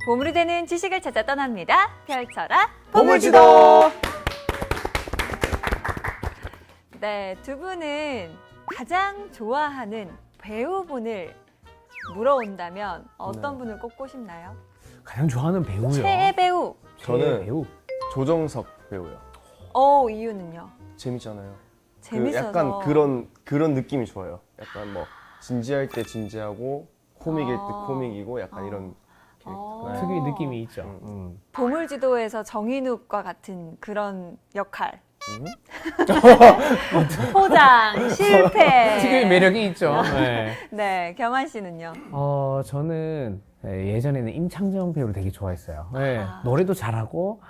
보물이 되는 지식을 찾아 떠납니다. 펼쳐라 보물지도. 네, 두 분은 가장 좋아하는 배우분을 물어온다면 어떤 분을 꼽고 싶나요? 가장 좋아하는 배우요. 최애 배우. 저는 배우. 조정석 배우요. 이유는요? 재밌잖아요. 재밌어서. 약간 그런 느낌이 좋아요. 약간 뭐 진지할 때 진지하고 코믹일 때 코믹이고 약간 이런 캐릭터. 네. 특유의 느낌이 있죠. 보물지도에서 정인욱과 같은 그런 역할. 음? 포장, 실패. 특유의 매력이 있죠. 네. 네, 경환 씨는요? 저는 예전에는 임창정 배우를 되게 좋아했어요. 네, 노래도 잘하고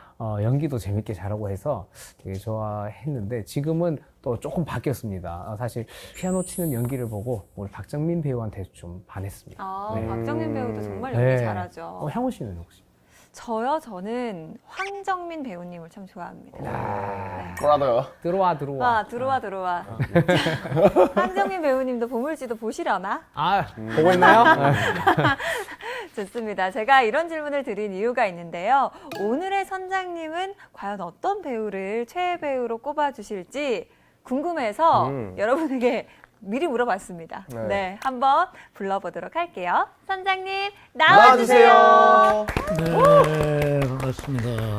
연기도 재밌게 잘하고 해서 되게 좋아했는데 지금은 또 조금 바뀌었습니다. 사실 피아노 치는 연기를 보고 우리 박정민 배우한테 좀 반했습니다. 네. 박정민 배우도 정말 연기 네. 잘하죠. 향우 씨는 혹시? 저는 황정민 배우님을 참 좋아합니다. 브라더요. 들어와. 들어와. 황정민 배우님도 보물지도 보시려나? 보고 있나요? 좋습니다. 제가 이런 질문을 드린 이유가 있는데요. 오늘의 선장님은 과연 어떤 배우를 최애 배우로 꼽아주실지 궁금해서 여러분에게 미리 물어봤습니다. 네, 한번 불러보도록 할게요. 선장님 나와주세요. 네, 반갑습니다.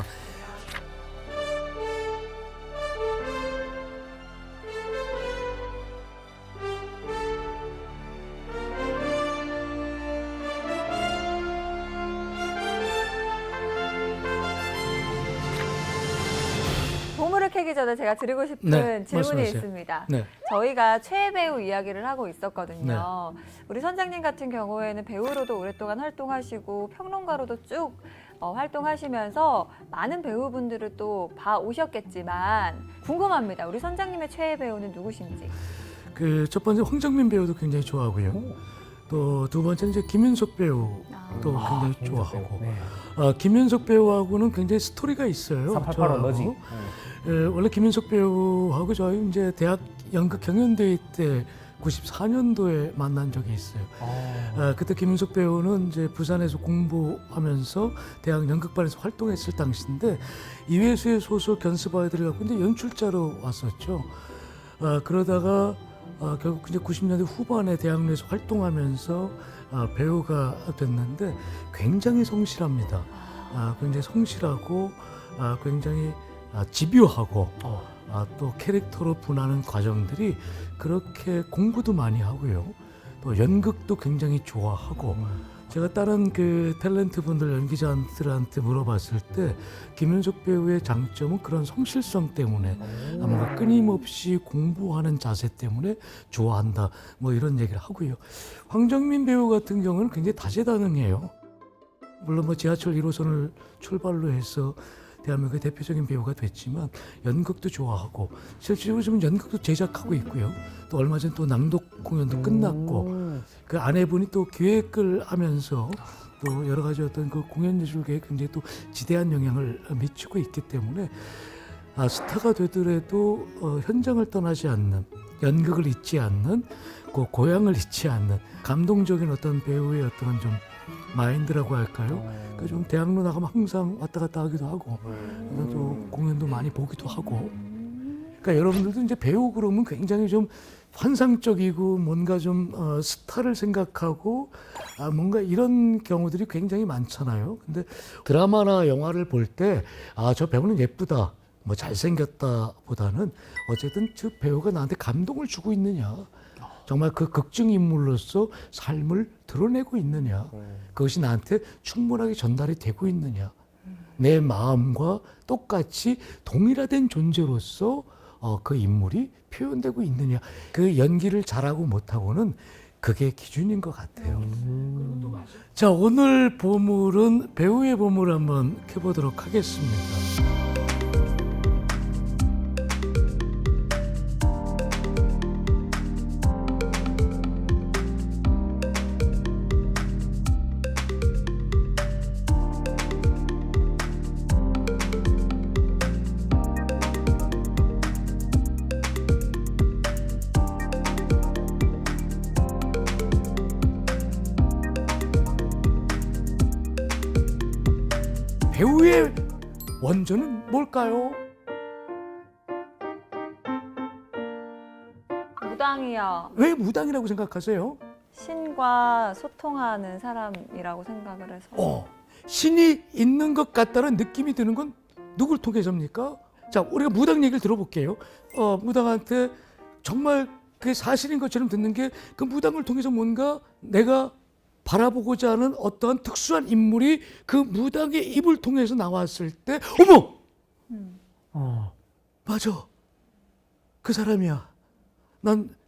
보물을 캐기 전에 제가 드리고 싶은 네, 질문이 말씀하세요. 있습니다. 네. 저희가 최애 배우 이야기를 하고 있었거든요. 네. 우리 선장님 같은 경우에는 배우로도 오랫동안 활동하시고 평론가로도 쭉 활동하시면서 많은 배우분들을 또 봐오셨겠지만 궁금합니다. 우리 선장님의 최애 배우는 누구신지. 그 첫 번째 황정민 배우도 굉장히 좋아하고요. 또 두 번째는 이제 김윤석 배우도 굉장히 좋아하고. 네. 김윤석 배우하고는 굉장히 스토리가 있어요. 3885 너지. 저하고. 원래 김윤석 배우하고 저희 이제 대학 연극 경연대회 때 94년도에 만난 적이 있어요. 그때 김윤석 배우는 이제 부산에서 공부하면서 대학 연극반에서 활동했을 당시인데 이회수의 소설 견습아이들을 갖고 이제 연출자로 왔었죠. 그러다가 결국 이제 90년대 후반에 대학 내에서 활동하면서 배우가 됐는데 굉장히 성실합니다. 굉장히 성실하고 굉장히 집요하고 또 캐릭터로 분하는 과정들이 그렇게 공부도 많이 하고요. 또 연극도 굉장히 좋아하고 제가 다른 그 탤런트 분들 연기자들한테 물어봤을 때 김윤석 배우의 장점은 그런 성실성 때문에 뭔가 끊임없이 공부하는 자세 때문에 좋아한다 뭐 이런 얘기를 하고요. 황정민 배우 같은 경우는 굉장히 다재다능해요. 물론 뭐 지하철 1호선을 출발로 해서 대한민국의 대표적인 배우가 됐지만 연극도 좋아하고 실제로 지금 연극도 제작하고 있고요. 또 얼마 전 또 낭독 공연도 끝났고 그 아내분이 또 기획을 하면서 또 여러 가지 어떤 그 공연 예술계에 굉장히 또 지대한 영향을 미치고 있기 때문에 스타가 되더라도 현장을 떠나지 않는 연극을 잊지 않는 그 고향을 잊지 않는 감동적인 어떤 배우의 어떤 좀 마인드라고 할까요? 그러니까 좀 대학로 나가면 항상 왔다 갔다 하기도 하고 또 공연도 많이 보기도 하고 그러니까 여러분들도 이제 배우 그러면 굉장히 좀 환상적이고 뭔가 좀 스타를 생각하고 뭔가 이런 경우들이 굉장히 많잖아요. 근데 드라마나 영화를 볼 때 저 배우는 예쁘다 뭐 잘생겼다 보다는 어쨌든 저 배우가 나한테 감동을 주고 있느냐 정말 그 극중 인물로서 삶을 드러내고 있느냐 그것이 나한테 충분하게 전달이 되고 있느냐 내 마음과 똑같이 동일화된 존재로서 그 인물이 표현되고 있느냐 그 연기를 잘하고 못하고는 그게 기준인 것 같아요. 자, 오늘 보물은 배우의 보물을 한번 켜보도록 하겠습니다. 배우의 원조는 뭘까요? 무당이요. 왜 무당이라고 생각하세요? 신과 소통하는 사람이라고 생각을 해서. 신이 있는 것 같다는 느낌이 드는 건 누굴 통해서입니까? 자, 우리가 무당 얘기를 들어볼게요. 무당한테 정말 그게 사실인 것처럼 듣는 게 그 무당을 통해서 뭔가 내가 바라보고자 하는 어떠한 특수한 인물이 그 무당의 입을 통해서 나왔을 때, 어머! 맞아. 그 사람이야. 난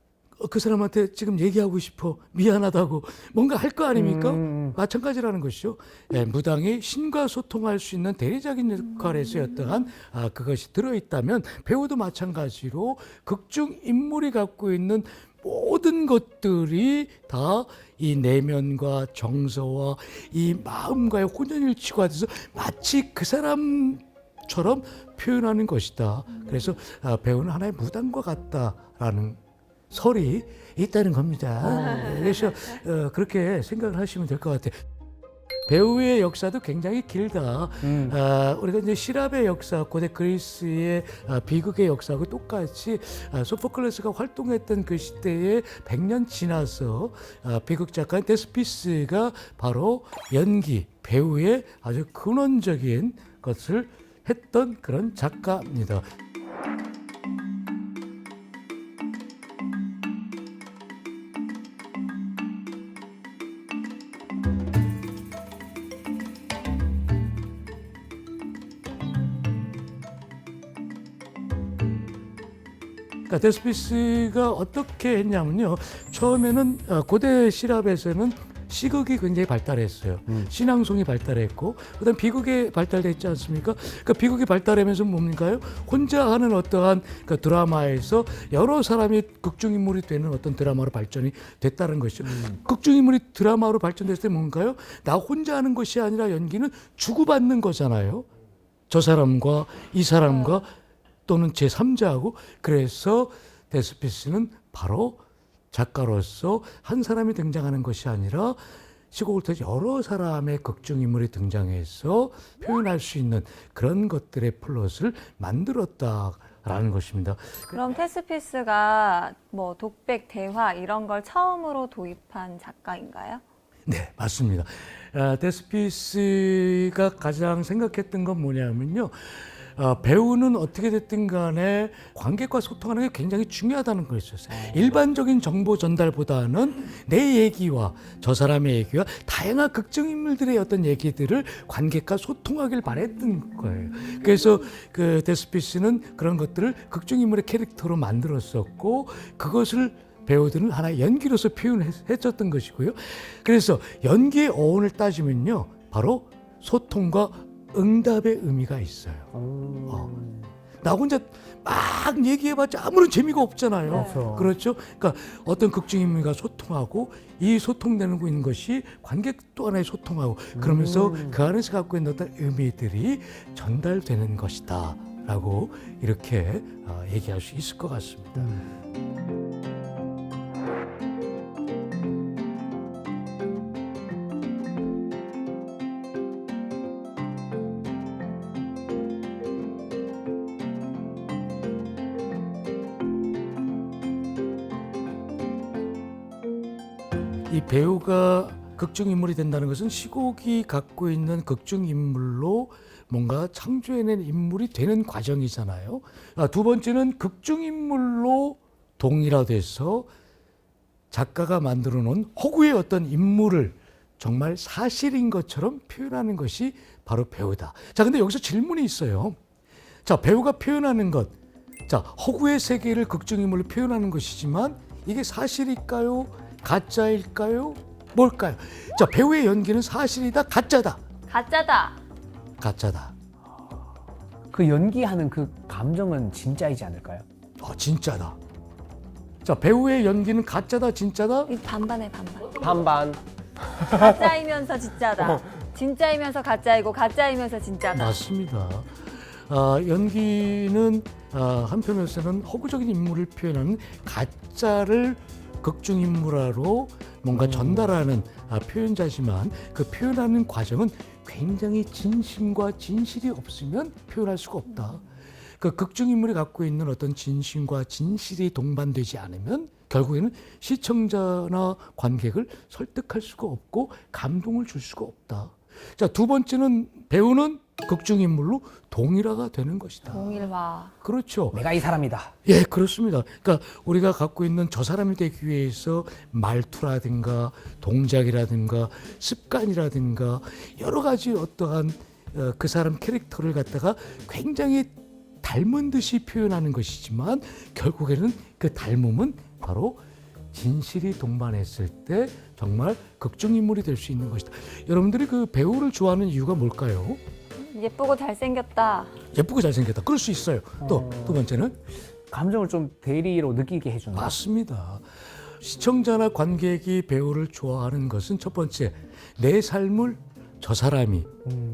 그 사람한테 지금 얘기하고 싶어. 미안하다고. 뭔가 할 거 아닙니까? 마찬가지라는 것이죠. 네, 무당이 신과 소통할 수 있는 대리적인 역할에서 어떠한 그것이 들어있다면 배우도 마찬가지로 극중 인물이 갖고 있는 모든 것들이 다 이 내면과 정서와 이 마음과의 혼연일치가 돼서 마치 그 사람처럼 표현하는 것이다. 그래서 배우는 하나의 무당과 같다라는 설이 있다는 겁니다. 그래서 그렇게 생각을 하시면 될 것 같아요. 배우의 역사도 굉장히 길다. 우리가 이제 시랍의 역사, 고대 그리스의 비극의 역사하고 똑같이 소포클레스가 활동했던 그 시대에 100년 지나서 비극 작가인 데스피스가 바로 연기, 배우의 아주 근원적인 것을 했던 그런 작가입니다. 그러니까 데스피스가 어떻게 했냐면요. 처음에는 고대 시랍에서는 시극이 굉장히 발달했어요. 신앙송이 발달했고, 그다음 비극이 발달됐지 않습니까? 그러니까 비극이 발달하면서 뭡니까요? 혼자 하는 어떠한 그 드라마에서 여러 사람이 극중인물이 되는 어떤 드라마로 발전이 됐다는 것이죠. 극중인물이 드라마로 발전됐을 때 뭔가요? 나 혼자 하는 것이 아니라 연기는 주고받는 거잖아요. 저 사람과 이 사람과 또는 제3자하고. 그래서 데스피스는 바로 작가로서 한 사람이 등장하는 것이 아니라 시골부터 여러 사람의 극중인물이 등장해서 표현할 수 있는 그런 것들의 플롯을 만들었다라는 것입니다. 그럼 테스피스가 뭐 독백, 대화 이런 걸 처음으로 도입한 작가인가요? 네, 맞습니다. 데스피스가 가장 생각했던 건 뭐냐면요. 배우는 어떻게 됐든 간에 관객과 소통하는 게 굉장히 중요하다는 거였어요. 일반적인 정보 전달보다는 내 얘기와 저 사람의 얘기와 다양한 극중인물들의 어떤 얘기들을 관객과 소통하길 바랬던 거예요. 그래서 그 데스피스는 그런 것들을 극중인물의 캐릭터로 만들었었고, 그것을 배우들은 하나의 연기로서 표현했었던 것이고요. 그래서 연기의 어원을 따지면요, 바로 소통과 응답의 의미가 있어요. 나 혼자 막 얘기해봤자 아무런 재미가 없잖아요. 그렇죠? 그러니까 어떤 극중인물과 소통하고, 이 소통되는 거 있는 것이 관객 또 하나의 소통하고, 그러면서 그 안에서 갖고 있는 어떤 의미들이 전달되는 것이다 라고 이렇게 얘기할 수 있을 것 같습니다. 이 배우가 극중인물이 된다는 것은 시곡이 갖고 있는 극중인물로 뭔가 창조해낸 인물이 되는 과정이잖아요. 두 번째는 극중인물로 동일화돼서 작가가 만들어 놓은 허구의 어떤 인물을 정말 사실인 것처럼 표현하는 것이 바로 배우다. 자, 근데 여기서 질문이 있어요. 자, 배우가 표현하는 것, 자, 허구의 세계를 극중인물로 표현하는 것이지만 이게 사실일까요? 가짜일까요? 뭘까요? 자, 배우의 연기는 사실이다, 가짜다? 가짜다. 가짜다. 그 연기하는 그 감정은 진짜이지 않을까요? 진짜다. 자, 배우의 연기는 가짜다, 진짜다? 이 반반에 반반. 반반. 가짜이면서 진짜다. 진짜이면서 가짜이고 가짜이면서 진짜다. 맞습니다. 연기는 한편으로서는 허구적인 인물을 표현하는 가짜를 극중인물화로 뭔가 전달하는 표현자지만 그 표현하는 과정은 굉장히 진심과 진실이 없으면 표현할 수가 없다. 그 극중인물이 갖고 있는 어떤 진심과 진실이 동반되지 않으면 결국에는 시청자나 관객을 설득할 수가 없고 감동을 줄 수가 없다. 자, 두 번째는 배우는 극중인물로 동일화가 되는 것이다. 동일화. 그렇죠. 내가 이 사람이다. 예, 그렇습니다. 그러니까 우리가 갖고 있는 저 사람이 되기 위해서 말투라든가 동작이라든가 습관이라든가 여러 가지 어떠한 그 사람 캐릭터를 갖다가 굉장히 닮은 듯이 표현하는 것이지만 결국에는 그 닮음은 바로 진실이 동반했을 때 정말 극중인물이 될 수 있는 것이다. 여러분들이 그 배우를 좋아하는 이유가 뭘까요? 예쁘고 잘생겼다. 예쁘고 잘생겼다. 그럴 수 있어요. 또 두 번째는 감정을 좀 대리로 느끼게 해준다. 맞습니다. 시청자나 관객이 배우를 좋아하는 것은 첫 번째, 내 삶을 저 사람이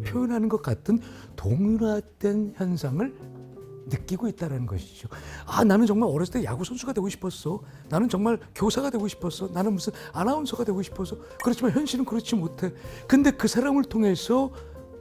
표현하는 것 같은 동일화된 현상을 느끼고 있다는 것이죠. 아, 나는 정말 어렸을 때 야구 선수가 되고 싶었어. 나는 정말 교사가 되고 싶었어. 나는 무슨 아나운서가 되고 싶어서. 그렇지만 현실은 그렇지 못해. 근데 그 사람을 통해서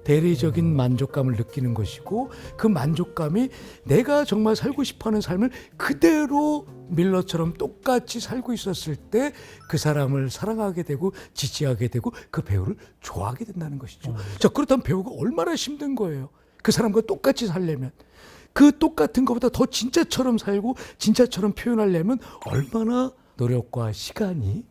대리적인 만족감을 느끼는 것이고 그 만족감이 내가 정말 살고 싶어하는 삶을 그대로 밀러처럼 똑같이 살고 있었을 때 그 사람을 사랑하게 되고 지지하게 되고 그 배우를 좋아하게 된다는 것이죠. 자, 그렇다면 배우가 얼마나 힘든 거예요. 그 사람과 똑같이 살려면. 그 똑같은 것보다 더 진짜처럼 살고 진짜처럼 표현하려면 얼마나 노력과 시간이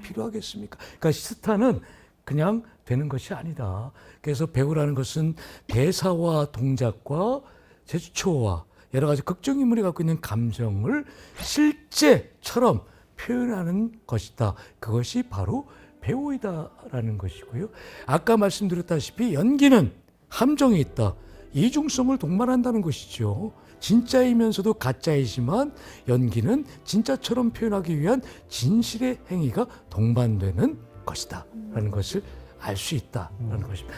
필요하겠습니까? 그러니까 스타는 그냥 되는 것이 아니다. 그래서 배우라는 것은 대사와 동작과 제스처와 여러 가지 극중인물이 갖고 있는 감정을 실제처럼 표현하는 것이다. 그것이 바로 배우이다라는 것이고요. 아까 말씀드렸다시피 연기는 함정이 있다. 이중성을 동반한다는 것이죠. 진짜이면서도 가짜이지만 연기는 진짜처럼 표현하기 위한 진실의 행위가 동반되는 것이다 라는 것을 알 수 있다라는 것입니다.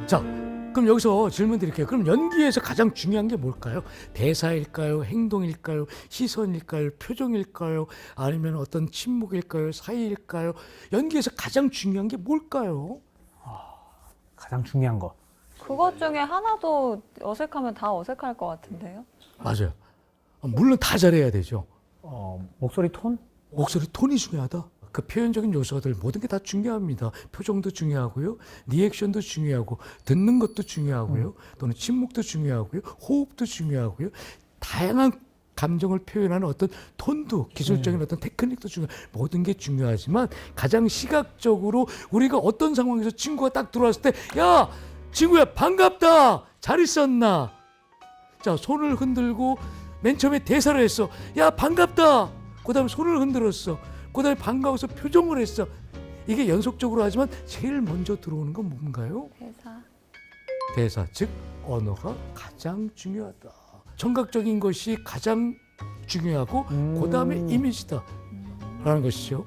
자, 그럼 여기서 질문 드릴게요. 그럼 연기에서 가장 중요한 게 뭘까요? 대사일까요? 행동일까요? 시선일까요? 표정일까요? 아니면 어떤 침묵일까요? 사이일까요? 연기에서 가장 중요한 게 뭘까요? 가장 중요한 거. 그것 중에 하나도 어색하면 다 어색할 것 같은데요. 맞아요. 물론 다 잘해야 되죠. 목소리 톤? 목소리 톤이 중요하다. 그 표현적인 요소들 모든 게 다 중요합니다. 표정도 중요하고요. 리액션도 중요하고 듣는 것도 중요하고요. 또는 침묵도 중요하고요. 호흡도 중요하고요. 다양한 감정을 표현하는 어떤 톤도 기술적인 어떤 테크닉도 모든 게 중요하지만 가장 시각적으로 우리가 어떤 상황에서 친구가 딱 들어왔을 때 야, 친구야 반갑다. 잘 있었나? 자, 손을 흔들고 맨 처음에 대사를 했어. 야, 반갑다. 그다음에 손을 흔들었어. 그다음에 반가워서 표정을 했어. 이게 연속적으로 하지만 제일 먼저 들어오는 건 뭔가요? 대사. 대사, 즉 언어가 가장 중요하다. 청각적인 것이 가장 중요하고 그다음에 이미지다 라는 것이죠.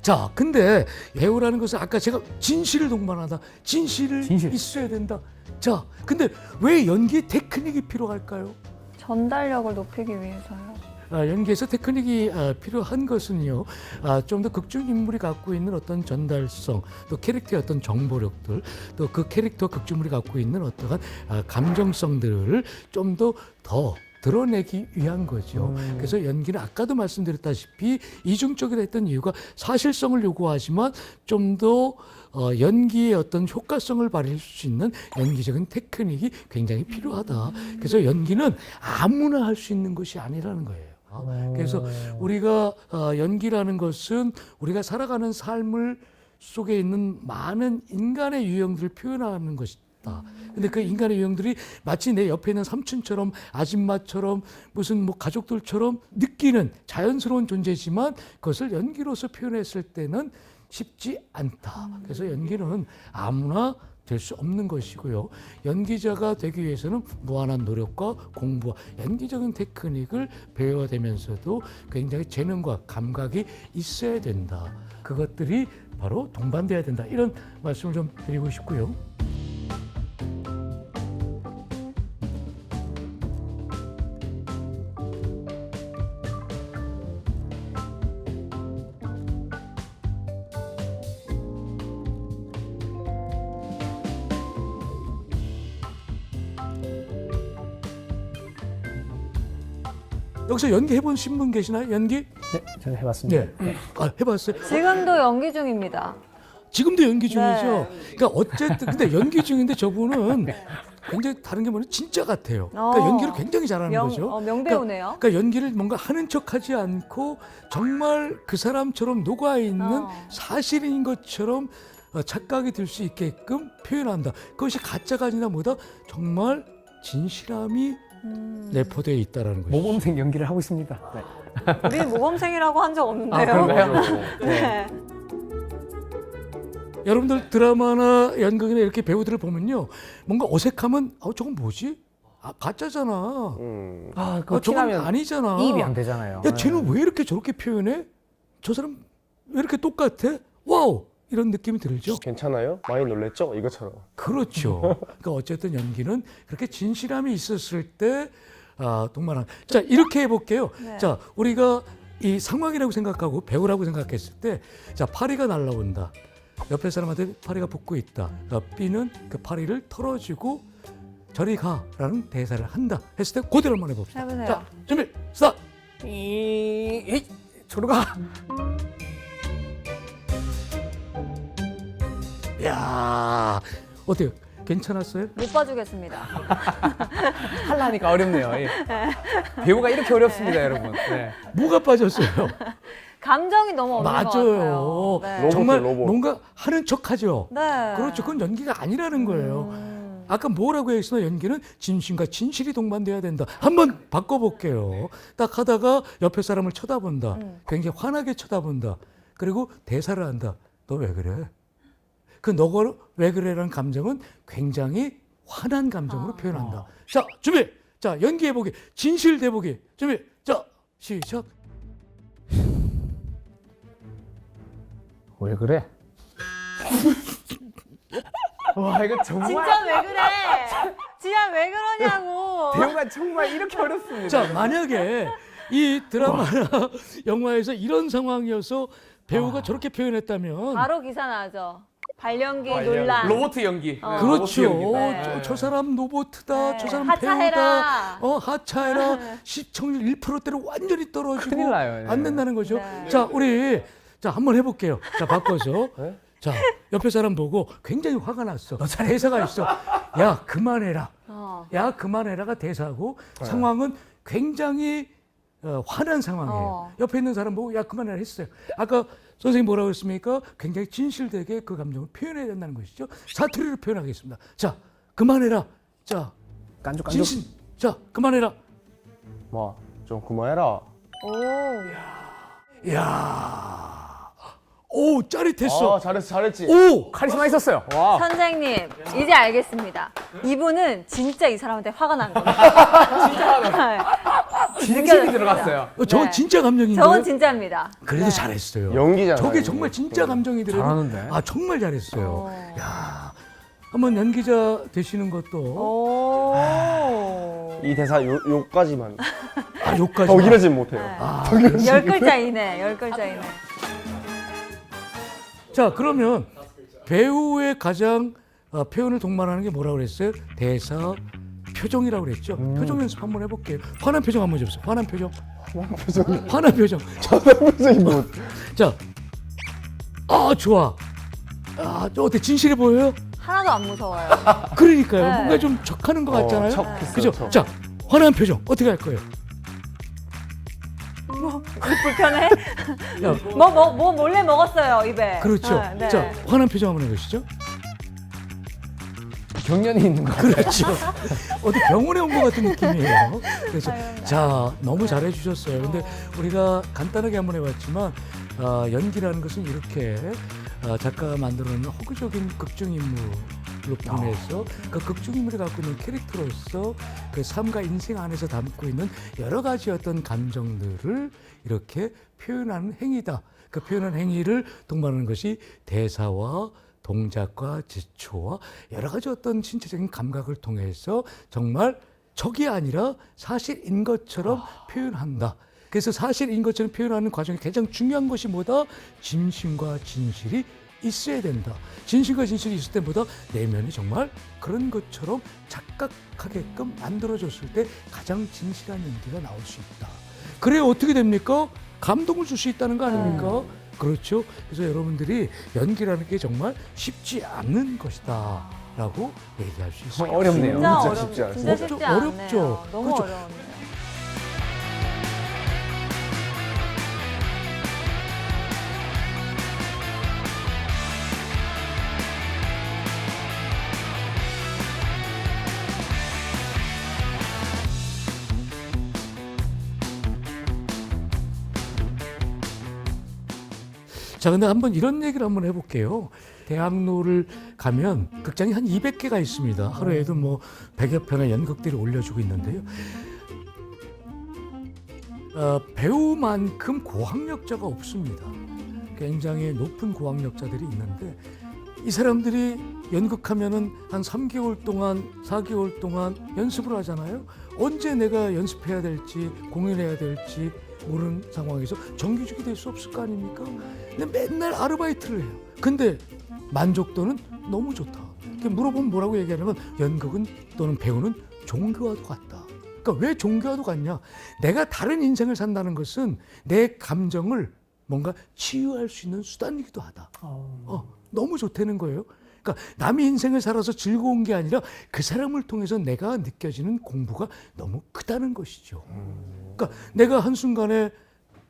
자, 근데 배우라는 것은 아까 제가 진실을 동반하다. 진실. 있어야 된다. 자, 근데 왜 연기에 테크닉이 필요할까요? 전달력을 높이기 위해서요. 연기에서 테크닉이 필요한 것은요, 좀 더 극중인물이 갖고 있는 어떤 전달성, 또 캐릭터의 어떤 정보력들, 또 그 캐릭터 극중인물이 갖고 있는 어떠한 감정성들을 좀 더 드러내기 위한 거죠. 그래서 연기는 아까도 말씀드렸다시피 이중적이라 했던 이유가 사실성을 요구하지만 좀 더 연기의 어떤 효과성을 발휘할 수 있는 연기적인 테크닉이 굉장히 필요하다. 그래서 연기는 아무나 할 수 있는 것이 아니라는 거예요. 그래서 우리가 연기라는 것은 우리가 살아가는 삶을 속에 있는 많은 인간의 유형들을 표현하는 것이다. 근데 그 인간의 유형들이 마치 내 옆에 있는 삼촌처럼 아줌마처럼 무슨 뭐 가족들처럼 느끼는 자연스러운 존재지만 그것을 연기로서 표현했을 때는 쉽지 않다. 그래서 연기는 아무나 될 수 없는 것이고요. 연기자가 되기 위해서는 무한한 노력과 공부와 연기적인 테크닉을 배워야 되면서도 굉장히 재능과 감각이 있어야 된다. 그것들이 바로 동반돼야 된다. 이런 말씀을 좀 드리고 싶고요. 여기서 연기 해보신 분 계시나요? 연기? 네, 저는 해봤습니다. 네. 아, 해봤어요? 지금도 연기 중입니다. 지금도 연기 중이죠. 네. 그러니까 어쨌든 근데 연기 중인데 저분은 굉장히 다른 게 뭐냐면 진짜 같아요. 그러니까 어. 연기를 굉장히 잘하는 거죠. 명배우네요. 그러니까 연기를 뭔가 하는 척하지 않고 정말 그 사람처럼 녹아 있는 사실인 것처럼 착각이 들 수 있게끔 표현한다. 그것이 가짜가 아니라 뭐다? 정말 진실함이 내포되어 있다라는 거죠. 모범생 연기를 하고 있습니다. 네. 우리 모범생이라고 한 적 없는데요. 아, 그런가요? 네. 여러분들 드라마나 연극이나 이렇게 배우들을 보면요, 뭔가 어색하면 저건 뭐지? 가짜잖아. 아, 그거 저건 티나면 아니잖아. 이입이 안 되잖아요. 야, 쟤는 왜 이렇게 저렇게 표현해? 저 사람 왜 이렇게 똑같아? 와우! 이런 느낌이 들죠? 괜찮아요? 많이 놀랬죠? 이것처럼. 그렇죠. 그러니까 어쨌든 연기는 그렇게 진실함이 있었을 때 동반한. 자, 이렇게 해볼게요. 네. 자, 우리가 이 상황이라고 생각하고 배우라고 생각했을 때, 자, 파리가 날라온다. 옆에 사람한테 파리가 붙고 있다. 그러니까 B는 그 파리를 털어주고 저리 가라는 대사를 한다. 했을 때 그대로 한번 해봅시다. 해보세요. 자, 준비, 스타트! 저리 가. 야, 어때요? 괜찮았어요? 못 봐주겠습니다. 하려니까 어렵네요. 예. 배우가 이렇게 어렵습니다, 여러분. 네. 뭐가 빠졌어요? 감정이 너무 없는 것 같아요. 맞아요. 네. 정말 로봇. 뭔가 하는 척하죠. 네. 그렇죠. 그건 연기가 아니라는 거예요. 아까 뭐라고 했어? 연기는 진심과 진실이 동반돼야 된다. 한번 바꿔볼게요. 딱 하다가 옆에 사람을 쳐다본다. 굉장히 환하게 쳐다본다. 그리고 대사를 한다. 너 왜 그래? 그 너가 왜 그래라는 감정은 굉장히 화난 감정으로 표현한다. 자, 준비. 자, 연기해보기. 진실 대보기. 준비. 자, 시작. 왜 그래? 와, 이거 정말 진짜 왜 그래? 진짜 왜 그러냐고. 배우가 정말 이렇게 어렵습니다. 자, 만약에 이 드라마나 영화에서 이런 상황이어서 배우가 저렇게 표현했다면 바로 기사 나죠. 발연기 논란. 로봇 연기. 그렇죠. 네. 저 사람 로봇이다. 네. 저 사람 하차해라. 배우다. 하차해라. 시청률 1%대로 완전히 떨어지고 큰일 나요. 예. 안 된다는 거죠. 네. 자, 우리 한번 해볼게요. 자, 바꿔서. 네? 자, 옆에 사람 보고 굉장히 화가 났어. 대사가 있어. 야, 그만해라. 야, 그만해라가 대사고 상황은 굉장히 화난 상황이에요. 옆에 있는 사람 보고 야, 그만해라 했어요. 아까 선생님 뭐라고 했습니까? 굉장히 진실되게 그 감정을 표현해야 된다는 것이죠. 사투리로 표현하겠습니다. 자, 그만해라. 자, 깐죽깐죽. 진실. 자, 그만해라. 뭐, 좀 그만해라. 오. 야, 오, 짜릿했어. 잘했지. 오, 카리스마 있었어요. 와. 선생님, 이제 알겠습니다. 이분은 진짜 이 사람한테 화가 난 겁니다. 진짜 화가 진심이 들어갔어요. 저건 네. 진짜 감정인데요. 저건 진짜입니다. 그래도 네. 잘했어요. 연기잖아요. 저게 정말 진짜 감정이 들어요. 잘하는데. 정말 잘했어요. 야, 한번 연기자 되시는 것도 오. 이 대사 요까지만. 요까지. 더 길어지면 못해요. 네. 10글자 이내, 10글자 이내. 자, 그러면 배우의 가장 표현을 동반하는 게 뭐라고 그랬어요? 대사, 표정이라고 그랬죠. 표정 연습 한번 해볼게요. 화난 표정 한번 해보세요. 화난 표정. 화난 표정. 표정이 뭐. 자, 좋아. 저 어때? 진실해 보여요? 하나도 안 무서워요. 그러니까요. 네. 뭔가 좀 척하는 것 같잖아요. 척했어요, 그죠? 척. 자, 화난 표정 어떻게 할 거예요? 불편해? 야, 뭐 몰래 먹었어요, 입에. 그렇죠. 네, 네. 자, 화난 표정 한번 해보시죠. 경련이 있는 거 같아요. 그렇죠. 어디 병원에 온 것 같은 느낌이에요. 그래서 아유, 자, 너무 잘해 주셨어요. 근데 우리가 간단하게 한번 해봤지만 연기라는 것은 이렇게 작가가 만들어놓은 허구적인 극중 인물 인물로 보내서 그 극중 인물이 갖고 있는 캐릭터로서 그 삶과 인생 안에서 담고 있는 여러 가지 어떤 감정들을 이렇게 표현하는 행위다. 그 표현한 행위를 동반하는 것이 대사와 동작과 지초와 여러 가지 어떤 신체적인 감각을 통해서 정말 적이 아니라 사실인 것처럼 표현한다. 그래서 사실인 것처럼 표현하는 과정에 가장 중요한 것이 뭐다? 진심과 진실이 있어야 된다. 진실과 진실이 있을 때보다 내면이 정말 그런 것처럼 착각하게끔 만들어졌을 때 가장 진실한 연기가 나올 수 있다. 그래 어떻게 됩니까? 감동을 줄 수 있다는 거 아닙니까? 그렇죠. 그래서 여러분들이 연기라는 게 정말 쉽지 않은 것이다 라고 얘기할 수 있어요. 어렵네요. 진짜 쉽지 어렵죠. 진짜 않습니다. 쉽지 어렵죠. 않네요. 너무 그렇죠. 어려웠네요. 자, 근데 한번 이런 얘기를 한번 해볼게요. 대학로를 가면 극장이 한 200개가 있습니다. 하루에도 뭐 100여 편의 연극들이 올려주고 있는데요. 배우만큼 고학력자가 없습니다. 굉장히 높은 고학력자들이 있는데 이 사람들이 연극하면은 한 3개월 동안, 4개월 동안 연습을 하잖아요. 언제 내가 연습해야 될지, 공연해야 될지 모르는 상황에서 정규직이 될 수 없을 거 아닙니까? 근데 맨날 아르바이트를 해요. 근데 만족도는 너무 좋다. 물어보면 뭐라고 얘기하냐면 연극은 또는 배우는 종교와도 같다. 그러니까 왜 종교와도 같냐? 내가 다른 인생을 산다는 것은 내 감정을 뭔가 치유할 수 있는 수단이기도 하다. 너무 좋다는 거예요. 그러니까 남의 인생을 살아서 즐거운 게 아니라 그 사람을 통해서 내가 느껴지는 공부가 너무 크다는 것이죠. 그러니까 내가 한순간에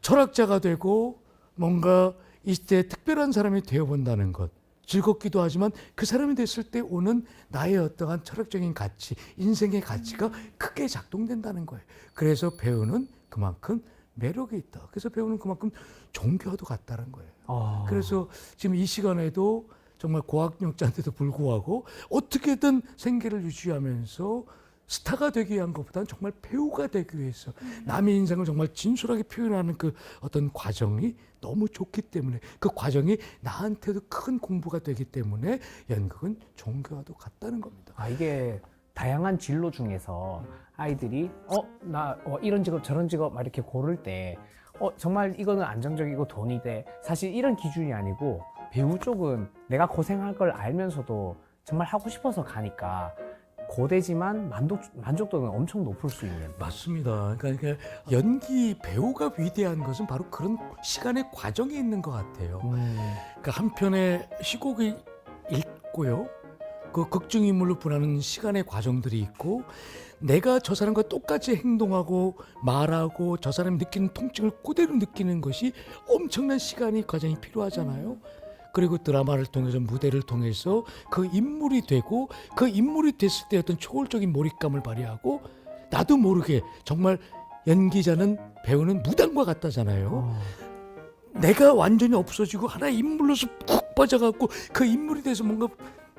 철학자가 되고 뭔가 이때 특별한 사람이 되어본다는 것. 즐겁기도 하지만 그 사람이 됐을 때 오는 나의 어떠한 철학적인 가치, 인생의 가치가 크게 작동된다는 거예요. 그래서 배우는 그만큼 매력이 있다. 그래서 배우는 그만큼 종교와도 같다는 거예요. 그래서 지금 이 시간에도 정말 고학력자인데도 불구하고 어떻게든 생계를 유지하면서 스타가 되기 위한 것보다는 정말 배우가 되기 위해서 남의 인생을 정말 진솔하게 표현하는 그 어떤 과정이 너무 좋기 때문에 그 과정이 나한테도 큰 공부가 되기 때문에 연극은 종교와도 같다는 겁니다. 이게 다양한 진로 중에서 아이들이 이런 직업 저런 직업 막 이렇게 고를 때 정말 이거는 안정적이고 돈이 돼. 사실 이런 기준이 아니고 배우 쪽은 내가 고생할 걸 알면서도 정말 하고 싶어서 가니까 고되지만 만족도는 엄청 높을 수 있는. 맞습니다. 그러니까 연기 배우가 위대한 것은 바로 그런 시간의 과정에 있는 것 같아요. 그러니까 한 편의 시곡이 있고요. 그 극중 인물로 분하는 시간의 과정들이 있고 내가 저 사람과 똑같이 행동하고 말하고 저 사람이 느끼는 통증을 그대로 느끼는 것이 엄청난 시간이 과정이 필요하잖아요. 그리고 드라마를 통해서 무대를 통해서 그 인물이 되고 그 인물이 됐을 때 어떤 초월적인 몰입감을 발휘하고 나도 모르게 정말 연기자는 배우는 무당과 같다잖아요. 내가 완전히 없어지고 하나의 인물로서 푹 빠져갖고 그 인물이 돼서 뭔가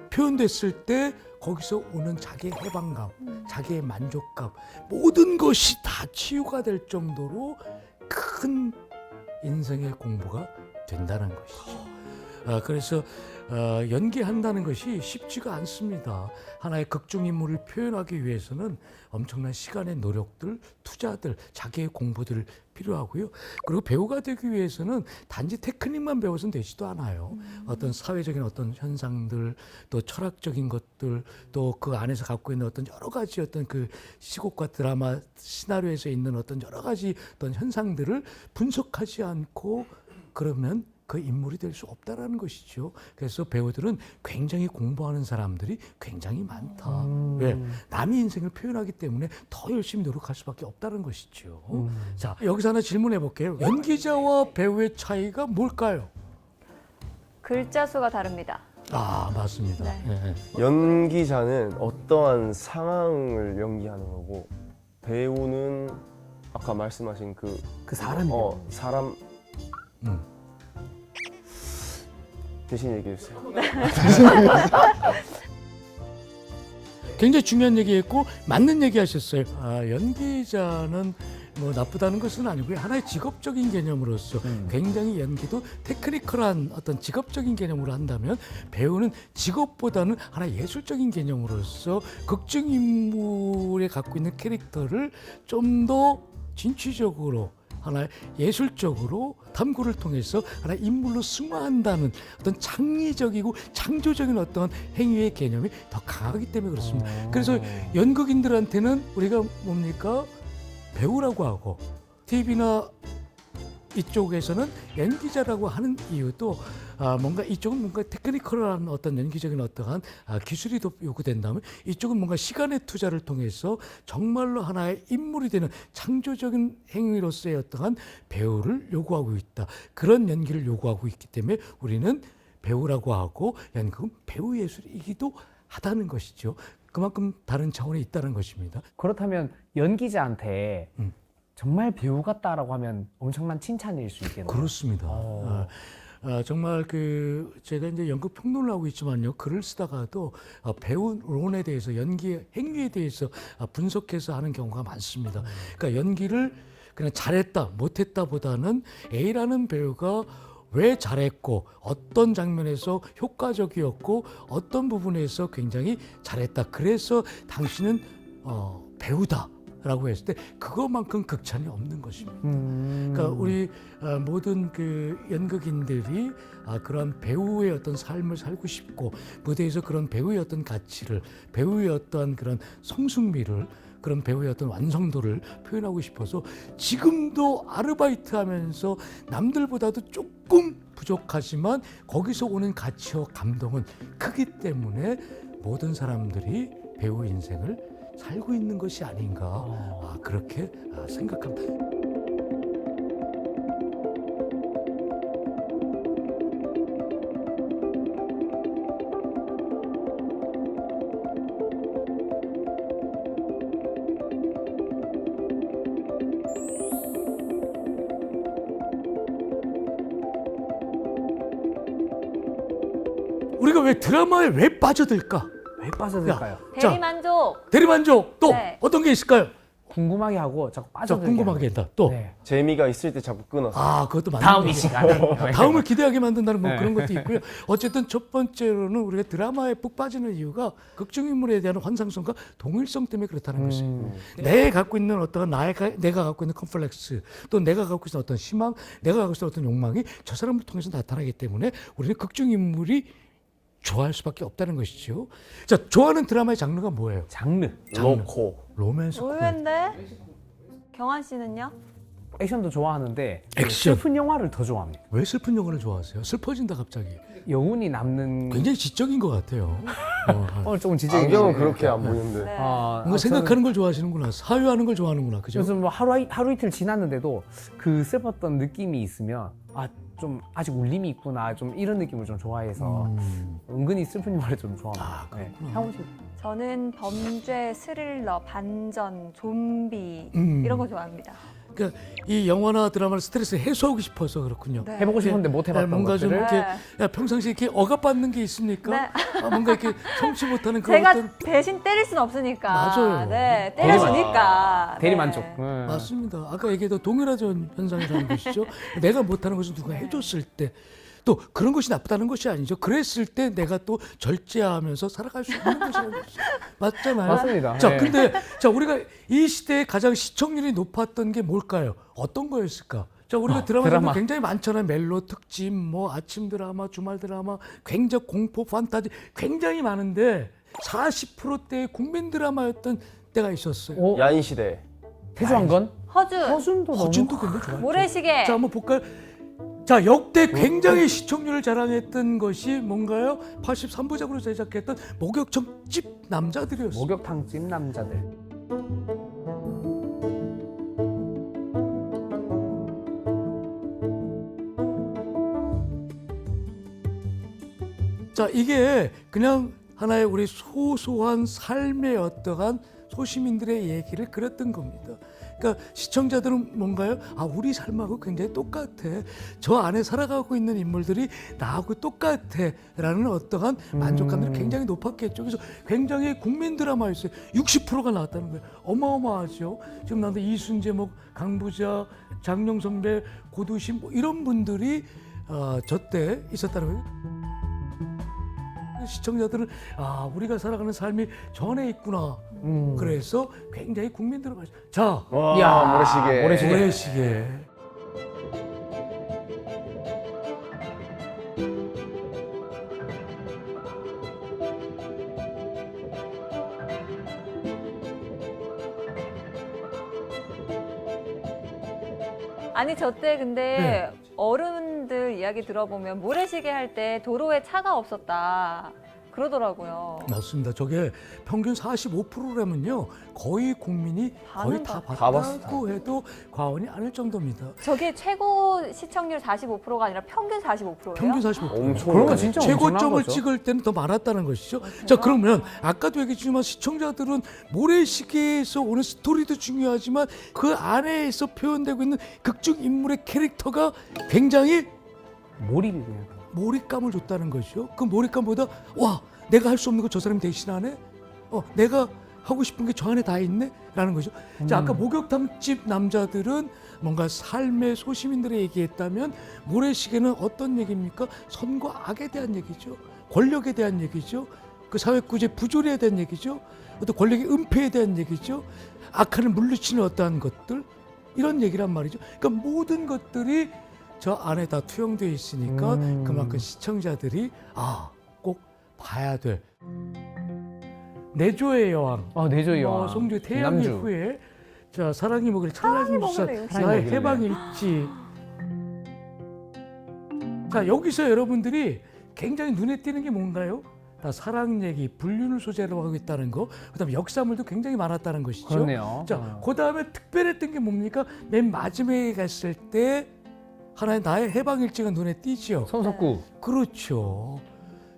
표현됐을 때 거기서 오는 자기의 해방감, 자기의 만족감 모든 것이 다 치유가 될 정도로 큰 인생의 공부가 된다는 것이죠. 그래서 연기한다는 것이 쉽지가 않습니다. 하나의 극중 인물을 표현하기 위해서는 엄청난 시간의 노력들, 투자들, 자기의 공부들 필요하고요. 그리고 배우가 되기 위해서는 단지 테크닉만 배워서는 되지도 않아요. 어떤 사회적인 어떤 현상들, 또 철학적인 것들, 또 그 안에서 갖고 있는 어떤 여러 가지 어떤 그 시곡과 드라마 시나리오에서 있는 어떤 여러 가지 어떤 현상들을 분석하지 않고 그러면 그 인물이 될 수 없다라는 것이죠. 그래서 배우들은 굉장히 공부하는 사람들이 굉장히 많다. 왜? 남의 인생을 표현하기 때문에 더 열심히 노력할 수밖에 없다는 것이죠. 자, 여기서 하나 질문해 볼게요. 연기자와 배우의 차이가 뭘까요? 글자 수가 다릅니다. 맞습니다. 네. 네. 연기자는 어떠한 상황을 연기하는 거고 배우는 아까 말씀하신 그 사람이 사람 대신 얘기해 주세요. 굉장히 중요한 얘기했고 맞는 얘기하셨어요. 연기자는 뭐 나쁘다는 것은 아니고요. 하나의 직업적인 개념으로서 굉장히 연기도 테크니컬한 어떤 직업적인 개념으로 한다면 배우는 직업보다는 하나의 예술적인 개념으로서 극중 인물에 갖고 있는 캐릭터를 좀 더 진취적으로 하나의 예술적으로 탐구를 통해서 하나의 인물로 승화한다는 어떤 창의적이고 창조적인 어떤 행위의 개념이 더 강하기 때문에 그렇습니다. 그래서 연극인들한테는 우리가 뭡니까? 배우라고 하고 TV나 이쪽에서는 연기자라고 하는 이유도 뭔가 이쪽은 뭔가 테크니컬한 어떤 연기적인 어떠한 기술이 더 요구된다면 이쪽은 뭔가 시간의 투자를 통해서 정말로 하나의 인물이 되는 창조적인 행위로서의 어떠한 배우를 요구하고 있다. 그런 연기를 요구하고 있기 때문에 우리는 배우라고 하고 연극은 배우 예술이기도 하다는 것이죠. 그만큼 다른 차원에 있다는 것입니다. 그렇다면 연기자한테 정말 배우 같다라고 하면 엄청난 칭찬일 수 있겠네요. 그렇습니다. 정말 제가 이제 연극 평론을 하고 있지만요, 글을 쓰다가도 배우론에 대해서 연기 행위에 대해서 분석해서 하는 경우가 많습니다. 그러니까 연기를 그냥 잘했다 못했다보다는 A라는 배우가 왜 잘했고 어떤 장면에서 효과적이었고 어떤 부분에서 굉장히 잘했다. 그래서 당신은 배우다. 라고 했을 때 그것만큼 극찬이 없는 것입니다. 그러니까 우리 모든 연극인들이 그런 배우의 어떤 삶을 살고 싶고 무대에서 그런 배우의 어떤 가치를 배우의 어떤 그런 성숙미를 그런 배우의 어떤 완성도를 표현하고 싶어서 지금도 아르바이트하면서 남들보다도 조금 부족하지만 거기서 오는 가치와 감동은 크기 때문에 모든 사람들이 배우 인생을 살고 있는 것이 아닌가 그렇게 생각합니다. 우리가 왜 드라마에 왜 빠져들까? 왜 빠져들까요? 자, 대리만족. 대리만족 또 네. 어떤 게 있을까요? 궁금하게 하고 자꾸 자, 빠져들게 궁금하게 하는 한다. 또 네. 재미가 있을 때 자꾸 끊어서. 그것도 맞는 다음 이 얘기예요. 시간에 다음을 기대하게 만든다는 뭐 네. 그런 것도 있고요. 어쨌든 첫 번째로는 우리가 드라마에 푹 빠지는 이유가 극중인물에 대한 환상성과 동일성 때문에 그렇다는 것입니다. 내가 갖고 있는 어떤 내가 갖고 있는 컴플렉스 또 내가 갖고 있는 어떤 희망, 내가 갖고 있는 어떤 욕망이 저 사람을 통해서 나타나기 때문에 우리는 극중인물이 좋아할 수밖에 없다는 것이죠. 자, 좋아하는 드라마의 장르가 뭐예요? 장르 로코. 로맨스. 의외인데? 경환 씨는요? 액션도 좋아하는데 액션. 슬픈 영화를 더 좋아합니다. 왜 슬픈 영화를 좋아하세요? 슬퍼진다 갑자기. 여운이 남는 굉장히 지적인 것 같아요. 오늘 조금 지적인 안경은 게- 그렇게 안 보이는데. 네. 뭔가 생각하는 걸 좋아하시는구나. 사유하는 걸 좋아하는구나. 그죠? 요즘 뭐 하루 이틀 지났는데도 그 슬펐던 느낌이 있으면 좀 아직 울림이 있구나 좀 이런 느낌을 좀 좋아해서 은근히 슬픈 영화를 좀 좋아합니다. 네. 향후 씨 저는 범죄, 스릴러, 반전, 좀비 이런 거 좋아합니다. 그러니까 이 영화나 드라마를 스트레스 해소하고 싶어서 그렇군요. 네. 해보고 싶은데 못 해봤던 뭔가 좀 것들을 이렇게 평상시에 이렇게 억압받는 게 있습니까? 네. 뭔가 이렇게 성취 못하는 그런 제가 어떤 대신 때릴 순 없으니까. 맞아요. 네, 때려주니까. 대리만족. 네. 맞습니다. 아까 얘기했던 동일화전 현상이라는 것이죠. 내가 못하는 것을 누가 해줬을 때 또 그런 것이 나쁘다는 것이 아니죠. 그랬을 때 내가 또 절제하면서 살아갈 수 있는 것이라는 것이죠. 맞잖아요. 맞습니다. 자, 네. 근데 우리가 이 시대에 가장 시청률이 높았던 게 뭘까요? 어떤 거였을까? 자, 우리가 드라마 굉장히 많잖아요. 멜로 특집, 뭐 아침 드라마, 주말 드라마, 굉장히 공포, 판타지 굉장히 많은데 40%대의 국민 드라마였던 때가 있었어요. 야인 시대. 태조한건 허준, 허준도 굉장히 좋아요. 모래시계. 자, 한번 볼까요? 자, 역대 굉장히 시청률을 자랑했던 것이 뭔가요? 83부작으로 제작했던 목욕탕집 남자들이었어요. 목욕탕집 남자들. 자, 이게 그냥 하나의 우리 소소한 삶의 어떠한 소시민들의 얘기를 그렸던 겁니다. 그러니까 시청자들은 뭔가요? 아, 우리 삶하고 굉장히 똑같아. 저 안에 살아가고 있는 인물들이 나하고 똑같아라는 어떠한 만족감들이 굉장히 높았겠죠. 그래서 굉장히 국민 드라마였어요. 60%가 나왔다는 거예요. 어마어마하죠. 지금 나한테 이순재, 뭐 강부자, 장영 선배, 고두심 뭐 이런 분들이 저 때 있었다는 거예요. 시청자들은 아, 우리가 살아가는 삶이 전에 있구나. 그래서 굉장히 국민 드라마. 자, 와, 이야, 모래시계. 모래시계. 모래시계. 아니 저 때 근데 어른들 이야기 들어보면 모래시계 할 때 도로에 차가 없었다 그러더라고요. 맞습니다. 저게 평균 45%라면요. 거의 국민이 거의 다 봤다. 봤다고 해도 과언이 아닐 정도입니다. 저게 최고 시청률 45%가 아니라 평균 45%예요? 평균 45%. 엄청 그런 거 진짜 엄청난 최고점을 거죠. 찍을 때는 더 많았다는 것이죠. 자, 그러면 아까도 얘기했지만 시청자들은 모래시계에서 오는 스토리도 중요하지만 그 안에서 표현되고 있는 극중 인물의 캐릭터가 굉장히 몰입이 그냥. 몰입감을 줬다는 것이죠. 그 몰입감보다 와, 내가 할 수 없는 거 저 사람이 대신하네. 내가 하고 싶은 게 저 안에 다 있네 라는 거죠. 자, 아까 목욕탕집 남자들은 뭔가 삶의 소시민들의 얘기했다면 모래시계는 어떤 얘기입니까? 선과 악에 대한 얘기죠. 권력에 대한 얘기죠. 그 사회구조의 부조리에 대한 얘기죠. 어떤 권력의 은폐에 대한 얘기죠. 악한을 물리치는 어떠한 것들 이런 얘기란 말이죠. 그러니까 모든 것들이 저 안에 다 투영되어 있으니까 그만큼 시청자들이 꼭 봐야 될 내조의 여왕, 내조의 여왕. 송주의 태양의 남주. 후예, 자 사랑이 먹으리 찰나는 무사, 먹으리 나의 일지. 해방의 일지. 자, 여기서 여러분들이 굉장히 눈에 띄는 게 뭔가요? 다 사랑 얘기, 불륜을 소재로 하고 있다는 거, 그다음에 역사물도 굉장히 많았다는 것이죠. 그렇네요. 자, 그다음에 특별했던 게 뭡니까? 맨 마지막에 갔을 때 하나의 나의 해방일지가 눈에 띄죠. 손석구. 그렇죠.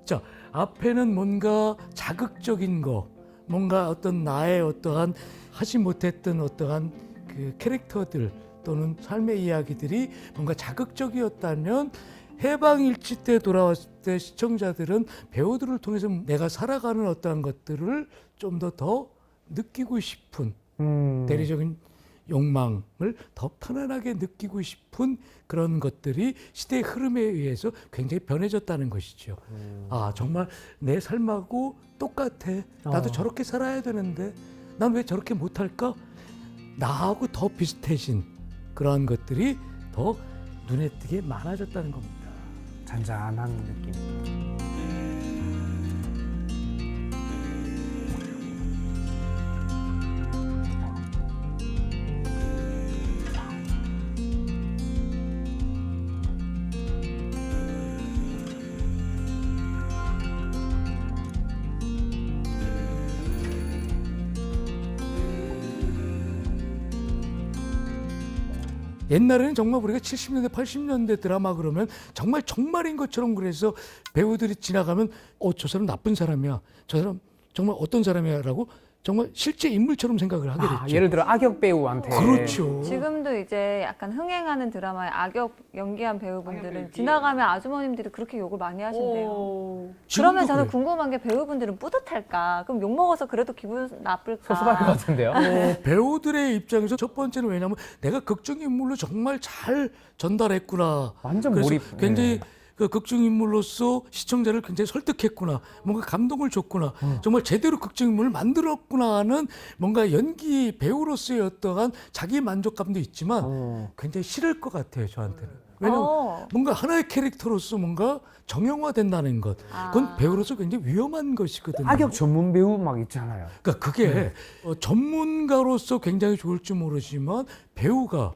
자, 앞에는 뭔가 자극적인 거, 뭔가 어떤 나의 어떠한 하지 못했던 어떠한 그 캐릭터들 또는 삶의 이야기들이 뭔가 자극적이었다면 해방일지 때 돌아왔을 때 시청자들은 배우들을 통해서 내가 살아가는 어떠한 것들을 좀 더 느끼고 싶은 대리적인 욕망을 더 편안하게 느끼고 싶은 그런 것들이 시대의 흐름에 의해서 굉장히 변해졌다는 것이죠. 아, 정말 내 삶하고 똑같아. 나도 저렇게 살아야 되는데 난 왜 저렇게 못할까? 나하고 더 비슷해진 그러한 것들이 더 눈에 띄게 많아졌다는 겁니다. 잔잔한 느낌. 옛날에는 정말 우리가 70년대, 80년대 드라마 그러면 정말 정말인 것처럼 그래서 배우들이 지나가면 저 사람 나쁜 사람이야. 저 사람 정말 어떤 사람이야 라고 정말 실제 인물처럼 생각을 하게 됐죠. 예를 들어 악역 배우한테. 그렇죠. 지금도 이제 약간 흥행하는 드라마에 악역 연기한 배우분들은 지나가면 아주머님들이 그렇게 욕을 많이 하신대요. 그러면 저는 그래요. 궁금한 게 배우분들은 뿌듯할까? 그럼 욕 먹어서 그래도 기분 나쁠까? 섭섭할 것 같은데요. 배우들의 입장에서 첫 번째는 왜냐하면 내가 극중 인물로 정말 잘 전달했구나. 완전 그래서 몰입. 굉장히 그 극중 인물로서 시청자를 굉장히 설득했구나. 뭔가 감동을 줬구나. 정말 제대로 극중 인물을 만들었구나 하는 뭔가 연기 배우로서의 어떠한 자기 만족감도 있지만 굉장히 싫을 것 같아요, 저한테는. 왜냐하면 뭔가 하나의 캐릭터로서 뭔가 정형화된다는 것. 그건 배우로서 굉장히 위험한 것이거든요. 악역 전문 배우 막 있잖아요. 그러니까 그게 전문가로서 굉장히 좋을지 모르지만 배우가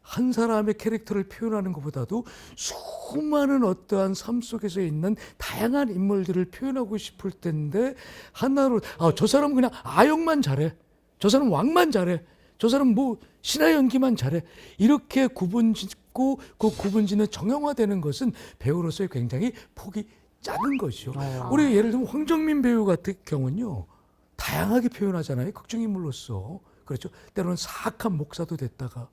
한 사람의 캐릭터를 표현하는 것보다도 수많은 어떠한 삶 속에서 있는 다양한 인물들을 표현하고 싶을 텐데 하나로 저 사람은 그냥 아역만 잘해. 저 사람은 왕만 잘해. 저 사람은 뭐 신화 연기만 잘해. 이렇게 구분짓고 그 구분짓는 정형화되는 것은 배우로서의 굉장히 폭이 작은 것이죠. 우리 예를 들면 황정민 배우 같은 경우는요. 다양하게 표현하잖아요. 극중인물로서. 그렇죠. 때로는 사악한 목사도 됐다가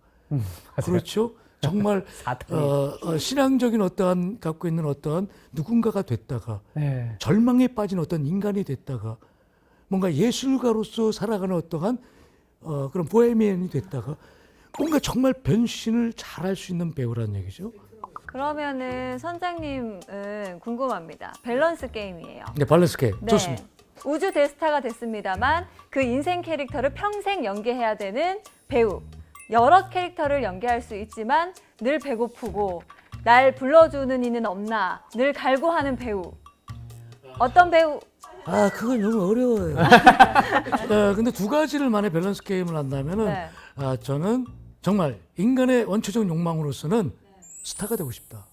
그렇죠. 정말 사탄이. 신앙적인 어떠한 갖고 있는 어떠한 누군가가 됐다가 네. 절망에 빠진 어떤 인간이 됐다가 뭔가 예술가로서 살아가는 어떠한 그런 보헤미안이 됐다가 뭔가 정말 변신을 잘할 수 있는 배우라는 얘기죠. 그러면은 선장님은 궁금합니다. 밸런스 게임이에요. 네, 밸런스 게임 네. 좋습니다. 우주 대스타가 됐습니다만 그 인생 캐릭터를 평생 연기해야 되는 배우. 여러 캐릭터를 연기할 수 있지만 늘 배고프고 날 불러주는 이는 없나 늘 갈구하는 배우. 어떤 배우? 아, 그건 너무 어려워요. 근데 두 가지를 만에 밸런스 게임을 한다면은 네. 저는 정말 인간의 원초적 욕망으로서는 스타가 되고 싶다.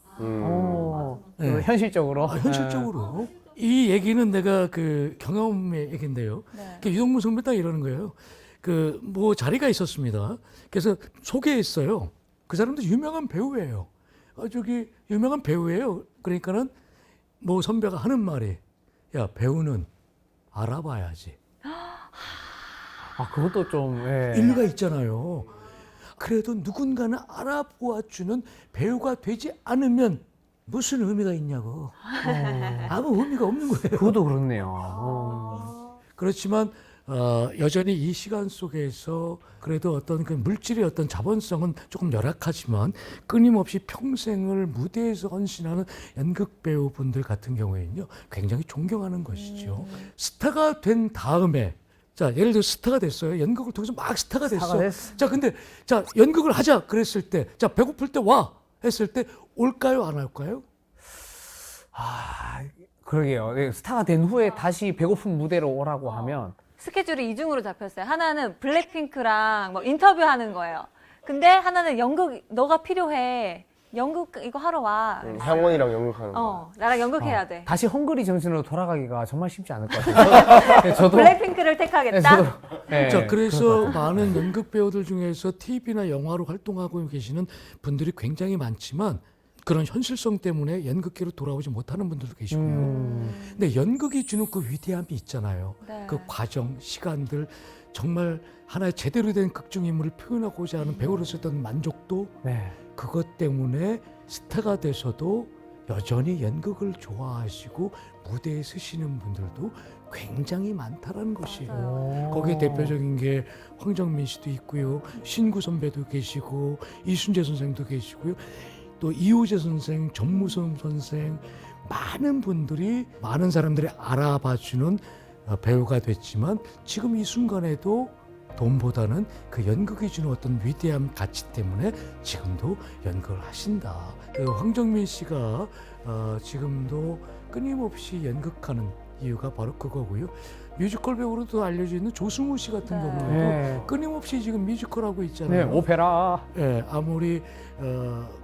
네. 현실적으로. 현실적으로 이 얘기는 내가 그 경험의 얘기인데요. 네. 유동문 선배 딱 이러는 거예요. 그 뭐 자리가 있었습니다. 그래서 소개했어요. 그 사람도 유명한 배우예요. 저기 유명한 배우예요. 그러니까는 뭐 선배가 하는 말이 야, 배우는 알아봐야지. 아, 그것도 좀. 예. 일리가 있잖아요. 그래도 누군가는 알아보아주는 배우가 되지 않으면 무슨 의미가 있냐고. 아무 의미가 없는 거예요. 그것도 그렇네요. 그렇지만 여전히 이 시간 속에서 그래도 어떤 그 물질의 어떤 자본성은 조금 열악하지만 끊임없이 평생을 무대에서 헌신하는 연극 배우분들 같은 경우에는요 굉장히 존경하는 것이죠. 스타가 된 다음에 자 예를 들어 스타가 됐어요. 연극을 통해서 막 스타가 됐어. 자 근데 자 연극을 하자 그랬을 때 자 배고플 때 와 했을 때 올까요 안 올까요? 아, 그러게요. 네, 스타가 된 후에 다시 배고픈 무대로 오라고 하면 스케줄이 이중으로 잡혔어요. 하나는 블랙핑크랑 뭐 인터뷰하는 거예요. 근데 하나는 연극 너가 필요해. 연극 이거 하러 와. 향원이랑 연극하는 거. 나랑 연극해야 돼. 다시 헝그리 정신으로 돌아가기가 정말 쉽지 않을 것 같아요. 네, 저도. 블랙핑크를 택하겠다. 네, 자, 그래서 많은 연극 배우들 중에서 TV나 영화로 활동하고 계시는 분들이 굉장히 많지만 그런 현실성 때문에 연극계로 돌아오지 못하는 분들도 계시고요. 근데 연극이 주는 그 위대함이 있잖아요. 네. 그 과정, 시간들 정말 하나의 제대로 된 극중 인물을 표현하고자 하는 배우로서 어떤 만족도 네. 그것 때문에 스타가 돼서도 여전히 연극을 좋아하시고 무대에 서시는 분들도 굉장히 많다라는 것이에요. 거기에 대표적인 게 황정민 씨도 있고요. 신구 선배도 계시고 이순재 선생도 계시고요. 또 이호재 선생, 전무성 선생 많은 분들이 많은 사람들이 알아봐주는 배우가 됐지만 지금 이 순간에도 돈보다는 그 연극이 주는 어떤 위대한 가치 때문에 지금도 연극을 하신다. 그 황정민 씨가 지금도 끊임없이 연극하는 이유가 바로 그거고요. 뮤지컬 배우로도 알려져 있는 조승우 씨 같은 네. 경우에도 네. 끊임없이 지금 뮤지컬 하고 네, 있잖아요. 오페라. 예, 아무리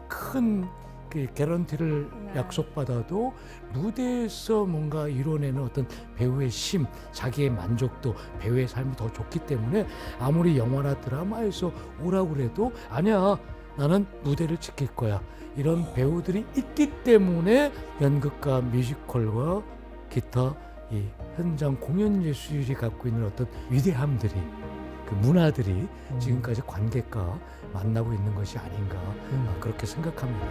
큰 그 개런티를 네. 약속받아도 무대에서 뭔가 이뤄내는 어떤 배우의 심, 자기의 만족도, 배우의 삶이 더 좋기 때문에 아무리 영화나 드라마에서 오라고 그래도 아니야, 나는 무대를 지킬 거야. 이런 배우들이 있기 때문에 연극과 뮤지컬과 기타 이 현장 공연 예술이 갖고 있는 어떤 위대함들이 그 문화들이 지금까지 관객과 만나고 있는 것이 아닌가 그렇게 생각합니다.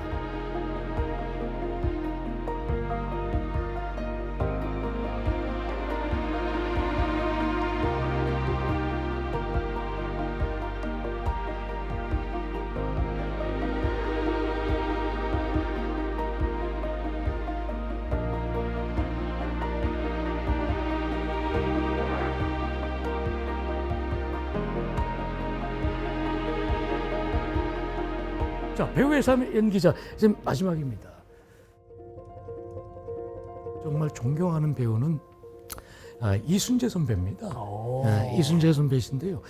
자, 배우의 삶의 연기자 이제 마지막입니다. 정말 존경하는 배우는 이순재 선배입니다. 이순재 선배이신데요.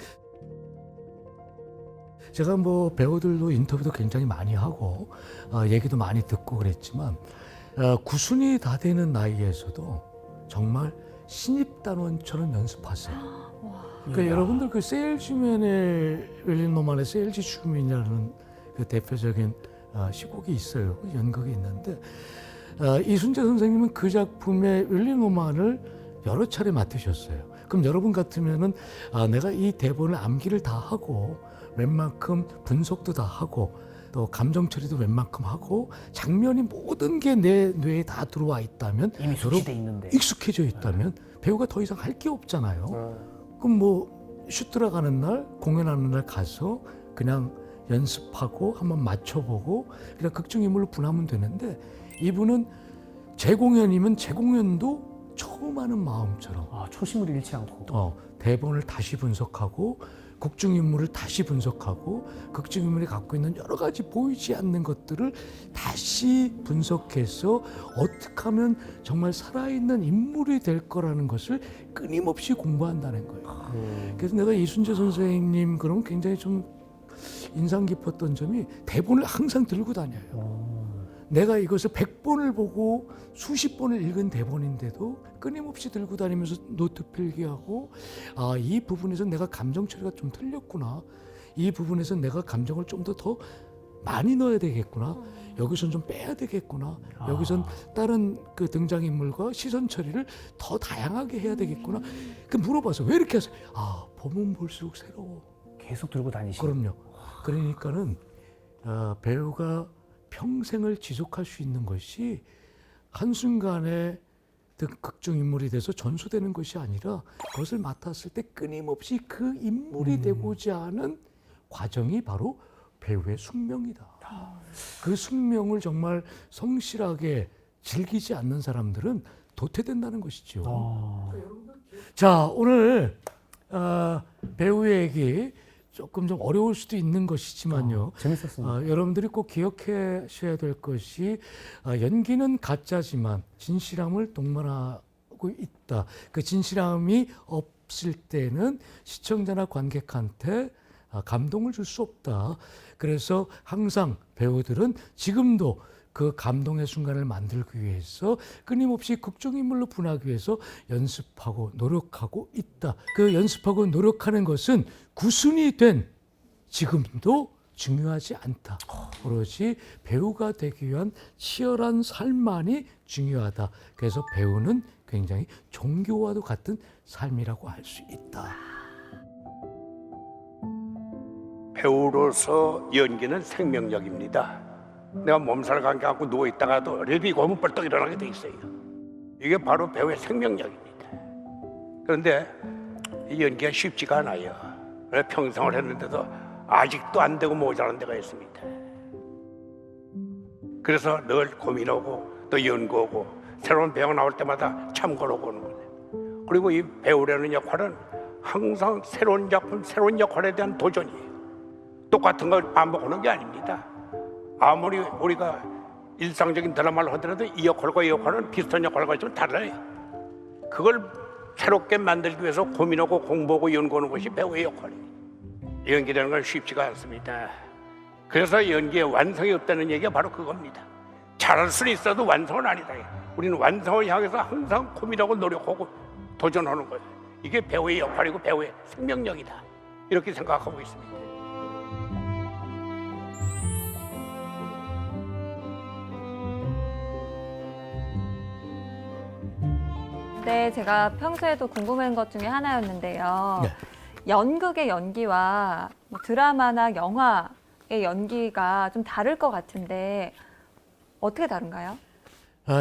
제가 뭐 배우들도 인터뷰도 굉장히 많이 하고 얘기도 많이 듣고 그랬지만 구순이 다 되는 나이에서도 정말 신입단원처럼 연습하세요. 그러니까 여러분들 그 세일즈맨의 윌린 노만의 세일즈 슈민이라는 그 대표적인 시곡이 있어요. 연극이 있는데 이순재 선생님은 그 작품의 윌린 노만을 여러 차례 맡으셨어요. 그럼 여러분 같으면은 내가 이 대본을 암기를 다 하고 웬만큼 분석도 다 하고 또 감정 처리도 웬만큼 하고 장면이 모든 게 내 뇌에 다 들어와 있다면 이미 숙지돼 있는데. 익숙해져 있다면 배우가 더 이상 할 게 없잖아요. 그럼 뭐 슛 들어가는 날 공연하는 날 가서 그냥 연습하고 한번 맞춰보고 그냥 극중인물로 분하면 되는데 이분은 재공연이면 재공연도 처음 하는 마음처럼 초심을 잃지 않고. 대본을 다시 분석하고 극중인물을 다시 분석하고 극중인물이 갖고 있는 여러 가지 보이지 않는 것들을 다시 분석해서 어떻게 하면 정말 살아있는 인물이 될 거라는 것을 끊임없이 공부한다는 거예요. 그래서 내가 이순재 선생님 그럼 굉장히 좀 인상 깊었던 점이 대본을 항상 들고 다녀요. 내가 이것을 100번을 보고 수십 번을 읽은 대본인데도 끊임없이 들고 다니면서 노트 필기하고 이 부분에서 내가 감정 처리가 좀 틀렸구나. 이 부분에서 내가 감정을 좀 더 많이 넣어야 되겠구나. 여기선 좀 빼야 되겠구나. 여기선 다른 그 등장인물과 시선 처리를 더 다양하게 해야 되겠구나. 그 물어봐서 왜 이렇게 하세요? 보면 볼수록 새로워. 계속 들고 다니시는. 그럼요. 그러니까는 배우가 평생을 지속할 수 있는 것이 한순간에 극중인물이 돼서 전수되는 것이 아니라 그것을 맡았을 때 끊임없이 그 인물이 되고자 하는 과정이 바로 배우의 숙명이다. 그 숙명을 정말 성실하게 즐기지 않는 사람들은 도태된다는 것이죠. 자, 오늘 배우의 얘기 조금 좀 어려울 수도 있는 것이지만요. 재밌었습니다. 여러분들이 꼭 기억하셔야 될 것이 연기는 가짜지만 진실함을 동반하고 있다. 그 진실함이 없을 때는 시청자나 관객한테 감동을 줄 수 없다. 그래서 항상 배우들은 지금도 그 감동의 순간을 만들기 위해서 끊임없이 극중인물로 분하기 위해서 연습하고 노력하고 있다. 그 연습하고 노력하는 것은 구순이 된 지금도 중요하지 않다. 오로지 배우가 되기 위한 치열한 삶만이 중요하다. 그래서 배우는 굉장히 종교와도 같은 삶이라고 할 수 있다. 배우로서 연기는 생명력입니다. 내가 몸살 감겨갖고 누워있다가도 레비고 하면 벌떡 일어나게 돼 있어요. 이게 바로 배우의 생명력입니다. 그런데 이 연기가 쉽지가 않아요. 평생을 했는데도 아직도 안 되고 모자란 데가 있습니다. 그래서 늘 고민하고 또 연구하고 새로운 배우가 나올 때마다 참고하고 오는 거예요. 그리고 이 배우라는 역할은 항상 새로운 작품, 새로운 역할에 대한 도전이에요. 똑같은 걸 반복하는 게 아닙니다. 아무리 우리가 일상적인 드라마를 하더라도 이 역할과 이 역할은 비슷한 역할을 가지고 달라요. 그걸 새롭게 만들기 위해서 고민하고 공부하고 연구하는 것이 배우의 역할이에요. 연기라는 건 쉽지가 않습니다. 그래서 연기에 완성이 없다는 얘기가 바로 그겁니다. 잘할 수는 있어도 완성은 아니다. 우리는 완성을 향해서 항상 고민하고 노력하고 도전하는 거예요. 이게 배우의 역할이고 배우의 생명력이다. 이렇게 생각하고 있습니다. 네, 제가 평소에도 궁금한 것 중에 하나였는데요. 네. 연극의 연기와 뭐 드라마나 영화의 연기가 좀 다를 것 같은데 어떻게 다른가요?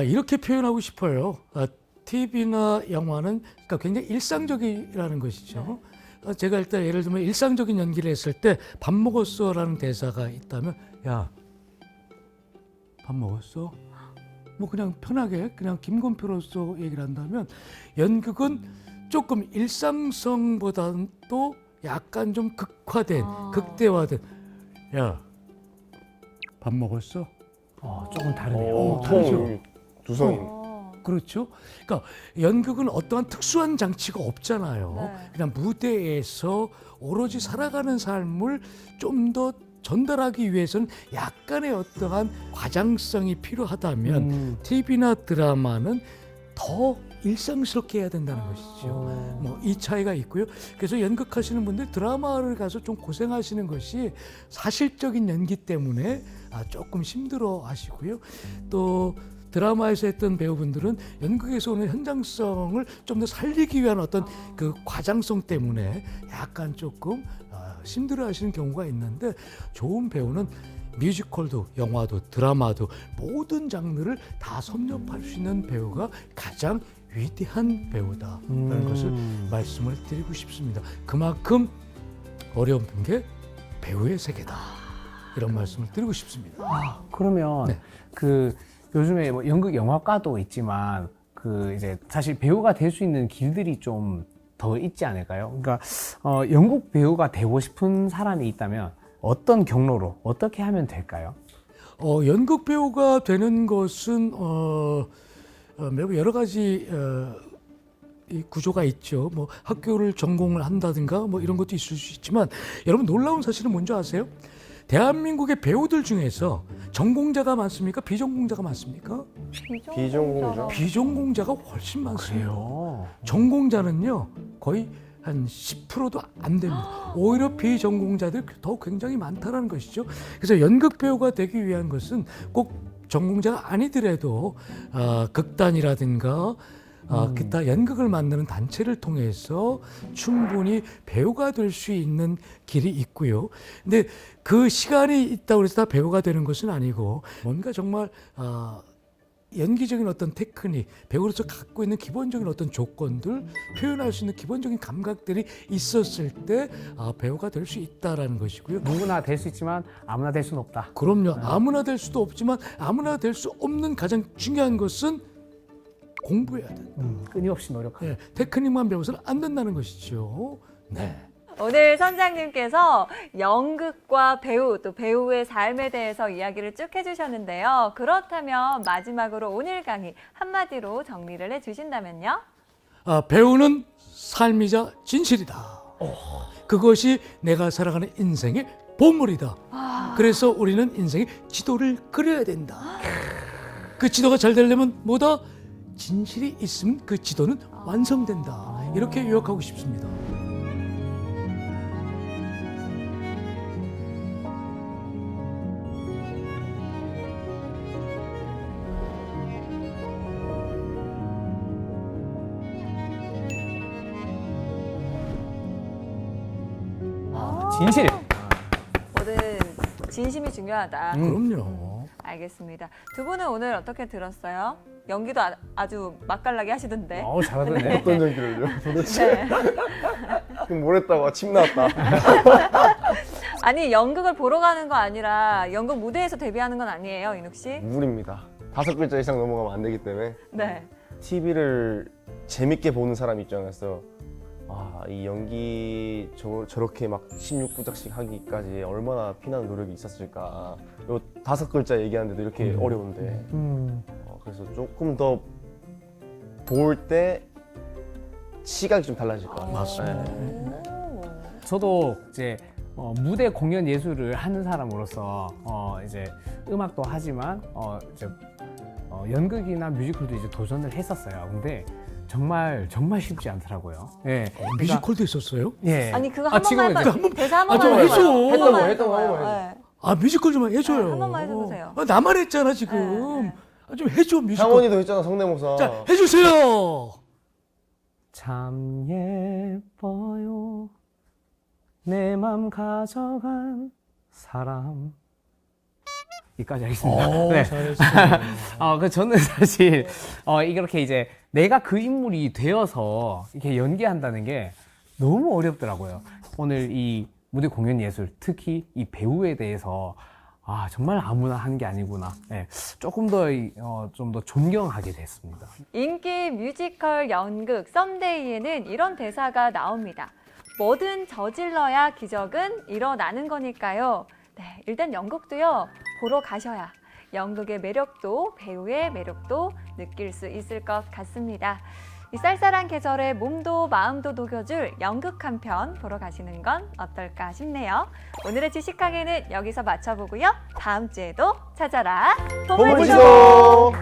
이렇게 표현하고 싶어요. TV나 영화는 그러니까 굉장히 일상적이라는 것이죠. 제가 일단 예를 들면 일상적인 연기를 했을 때 밥 먹었어라는 대사가 있다면 야, 밥 먹었어? 뭐 그냥 편하게 그냥 김건표로서 얘기를 한다면 연극은 조금 일상성보다는 또 약간 좀 극화된 극대화된 야, 밥 먹었어? 조금 다르네요. 다르죠. 두성이. 그렇죠. 그러니까 연극은 어떠한 특수한 장치가 없잖아요. 네. 그냥 무대에서 오로지 살아가는 삶을 좀 더 전달하기 위해서는 약간의 어떠한 과장성이 필요하다면 TV나 드라마는 더 일상스럽게 해야 된다는 것이죠. 뭐 이 차이가 있고요. 그래서 연극하시는 분들 드라마를 가서 좀 고생하시는 것이 사실적인 연기 때문에 조금 힘들어 하시고요. 또 드라마에서 했던 배우분들은 연극에서 오는 현장성을 좀 더 살리기 위한 어떤 그 과장성 때문에 약간 조금 힘들어하시는 경우가 있는데, 좋은 배우는 뮤지컬도 영화도 드라마도 모든 장르를 다 섭렵할 수 있는 배우가 가장 위대한 배우다라는 것을 말씀을 드리고 싶습니다. 그만큼 어려운 게 배우의 세계다, 이런 말씀을 드리고 싶습니다. 그러면 네. 그 요즘에 뭐 연극 영화과도 있지만 그 이제 사실 배우가 될 수 있는 길들이 좀 더 있지 않을까요? 그러니까 연극 배우가 되고 싶은 사람이 있다면 어떤 경로로 어떻게 하면 될까요? 연극 배우가 되는 것은 매우 여러 가지 이 구조가 있죠. 뭐 학교를 전공을 한다든가 뭐 이런 것도 있을 수 있지만, 여러분 놀라운 사실은 뭔지 아세요? 대한민국의 배우들 중에서 전공자가 많습니까? 비전공자가 많습니까? 비전공자? 비전공자가 훨씬 많습니다. 그래요. 전공자는요 거의 한 10%도 안 됩니다. 오히려 비전공자들 더 굉장히 많다는 것이죠. 그래서 연극 배우가 되기 위한 것은 꼭 전공자가 아니더라도 극단이라든가 기타 연극을 만드는 단체를 통해서 충분히 배우가 될 수 있는 길이 있고요. 근데 그 시간이 있다고 해서 다 배우가 되는 것은 아니고, 뭔가 정말 연기적인 어떤 테크닉, 배우로서 갖고 있는 기본적인 어떤 조건들, 표현할 수 있는 기본적인 감각들이 있었을 때 배우가 될 수 있다라는 것이고요. 누구나 될 수 있지만 아무나 될 수는 없다. 그럼요. 아무나 될 수도 없지만 아무나 될 수 없는 가장 중요한 것은 공부해야 된다. 끊임없이 노력하는. 네, 테크닉만 배워서는 안 된다는 것이죠. 네. 오늘 선장님께서 연극과 배우, 또 배우의 삶에 대해서 이야기를 쭉 해주셨는데요. 그렇다면 마지막으로 오늘 강의 한마디로 정리를 해주신다면요? 배우는 삶이자 진실이다. 그것이 내가 살아가는 인생의 보물이다. 그래서 우리는 인생의 지도를 그려야 된다. 그 지도가 잘 되려면 뭐다? 진실이 있으면 그 지도는 완성된다. 이렇게 요약하고 싶습니다. 진실. 뭐든 진심이 중요하다. 그럼요. 알겠습니다. 두 분은 오늘 어떻게 들었어요? 연기도 아주 맛깔나게 하시던데. 잘하던데요. 어떤 연기를요? 도대체? 네. 뭘 했다고 침 나왔다. 아니, 연극을 보러 가는 거 아니라 연극 무대에서 데뷔하는 건 아니에요, 인욱 씨? 무리입니다. 5글자 이상 넘어가면 안 되기 때문에 네. TV를 재밌게 보는 사람 입장에서 이 연기 저렇게 막 16부작씩 하기까지 얼마나 피나는 노력이 있었을까. 요 5글자 얘기하는데도 이렇게 어려운데 그래서 조금 더 볼 때 시각이 좀 달라질 것 같아요. 맞습니다. 네. 저도 이제 무대 공연 예술을 하는 사람으로서 이제 음악도 하지만 이제 연극이나 뮤지컬도 이제 도전을 했었어요. 근데 정말 쉽지 않더라고요. 예. 뮤지컬도 있었어요? 예. 아니, 그거 한 지금은 번만 이제 대사 한 좀 번만 해줘. 했던 거 해봐요. 네. 뮤지컬 좀 해줘요. 네, 한 번만 해줘보세요. 나만 했잖아 지금. 네. 좀 해줘 뮤지컬. 상원이도 했잖아, 성대모사. 자, 해주세요. 참 예뻐요 내 맘 가져간 사람. 여기까지 하겠습니다. 네. 잘했어요. 저는 사실 이렇게 이제 내가 그 인물이 되어서 이렇게 연기한다는 게 너무 어렵더라고요. 오늘 이 무대 공연 예술, 특히 이 배우에 대해서 정말 아무나 하는 게 아니구나. 네, 조금 더 좀 더 존경하게 됐습니다. 인기 뮤지컬 연극 썸데이에는 이런 대사가 나옵니다. 뭐든 저질러야 기적은 일어나는 거니까요. 네, 일단 연극도요, 보러 가셔야 연극의 매력도 배우의 매력도 느낄 수 있을 것 같습니다. 이 쌀쌀한 계절에 몸도 마음도 녹여줄 연극 한 편 보러 가시는 건 어떨까 싶네요. 오늘의 지식 강의는 여기서 마쳐보고요. 다음 주에도 찾아라 보물지도!